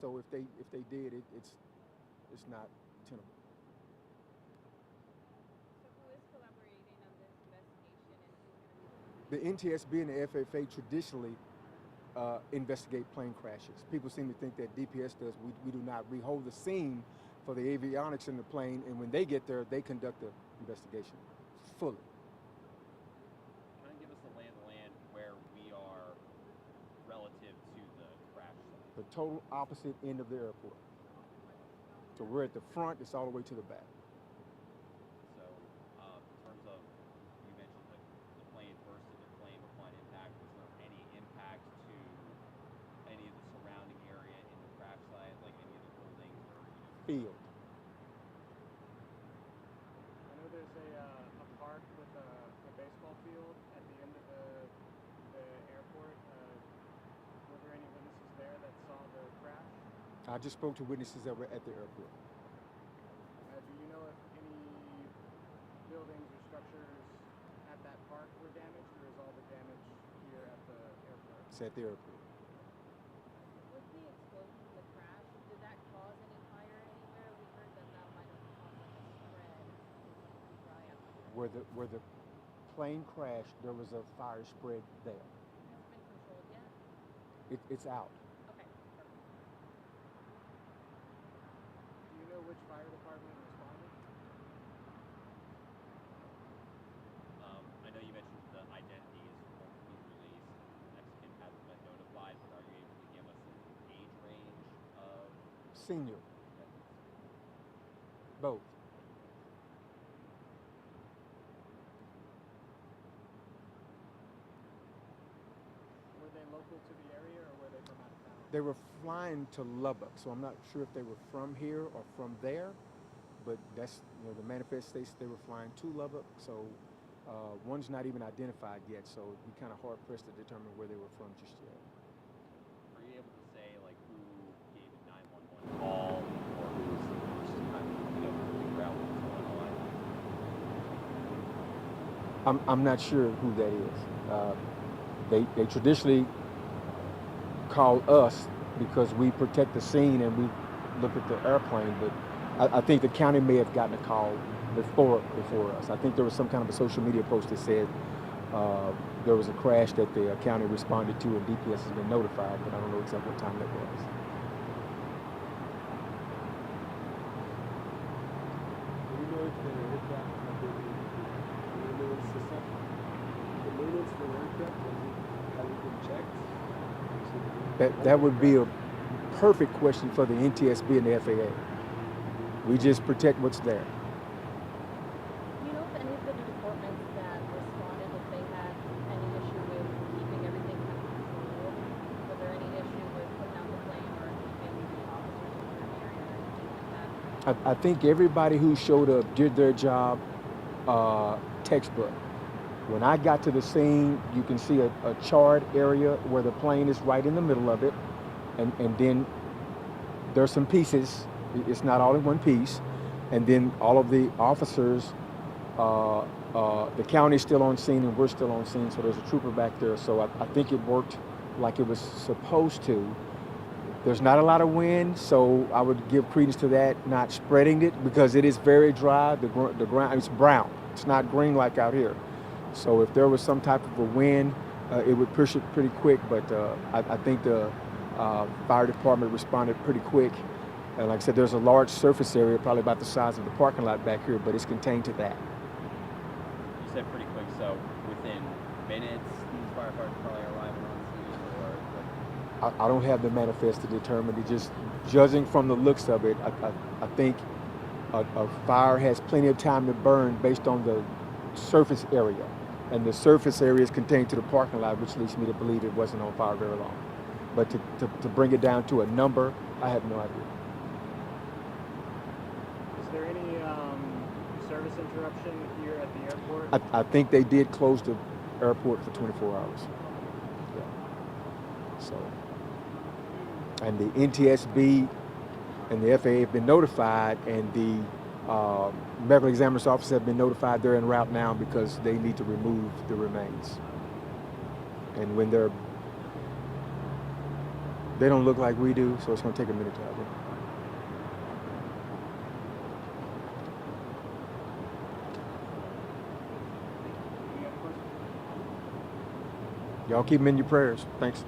So if they did, it's not tenable. So who is collaborating on this investigation and who's The going to be the NTSB and the FFA traditionally investigate plane crashes. People seem to think that DPS does. We do not. We hold the scene for the avionics in the plane, and when they get there, they conduct the investigation fully. Kind of give us the lay of the land where we are relative to the crash site. The total opposite end of the airport. So we're at the front. It's all the way to the back. So, in terms of, you mentioned the plane burst into flame upon impact. Was there any impact to any of the surrounding area in the crash site, like any of the buildings or Field. I know there's a park with a baseball field at the end of the airport. Were there any witnesses there that saw the crash? I just spoke to witnesses that were at the airport. Do you know if any buildings or structures at that park were damaged, or is all the damage here at the airport? It's at the airport. With the explosion of the crash, did that cause any fire anywhere? We heard that that might have caused like a spread of the dry atmosphere. Where the plane crashed, there was a fire spread there. Has it been controlled yet? It's out. Okay, perfect. Do you know which fire department responded? I know you mentioned the identities won't be released. Mexican hasn't been notified, but are you able to give us an age range of Senior, victims? both. Were they local to the area, or were they from out of town? They were flying to Lubbock, so I'm not sure if they were from here or from there, but that's, the manifest states they were flying to Lubbock, so one's not even identified yet, so it'd be kind of hard pressed to determine where they were from just yet. Are you able to say like who gave a 911 call or who was the first to kind of figure out what was going on? I'm not sure who that is. They traditionally call us because we protect the scene and we look at the airplane, but I think the county may have gotten a call before us. I think there was some kind of a social media post that said there was a crash that the county responded to and DPS has been notified, but I don't know exactly what time that was. Do you know if the aircraft have been maintenance system? The maintenance for the aircraft, has it been checked? That would be a perfect question for the NTSB and the FAA. We just protect what's there. Do you know if any of the departments that responded, if they had any issue with keeping everything kind of controlled? Was there any issue with putting out the plane or keeping the officers in the area or anything like that? I think everybody who showed up did their job textbook. When I got to the scene, you can see a charred area where the plane is right in the middle of it, and then there's some pieces. It's not all in one piece, and then all of the officers, the county's still on scene and we're still on scene, so there's a trooper back there. So I think it worked like it was supposed to. There's not a lot of wind, so I would give credence to that, not spreading it, because it is very dry. The ground, it's brown. It's not green like out here. So if there was some type of a wind, it would push it pretty quick, but I think the fire department responded pretty quick. And like I said, there's a large surface area, probably about the size of the parking lot back here, but it's contained to that. You said pretty quick, so within minutes, these firefighters probably arriving on scene, or like, I don't have the manifest to determine it. Just judging from the looks of it, I think a fire has plenty of time to burn based on the surface area. And the surface area is contained to the parking lot, which leads me to believe it wasn't on fire very long. But to bring it down to a number, I have no idea. Is there any service interruption here at the airport? I think they did close the airport for 24 hours. Yeah. So, and the NTSB and the FAA have been notified, and the medical examiner's office have been notified. They're en route now because they need to remove the remains. And when they're They don't look like we do, so it's going to take a minute to identify. Any other questions? Y'all keep them in your prayers. Thanks.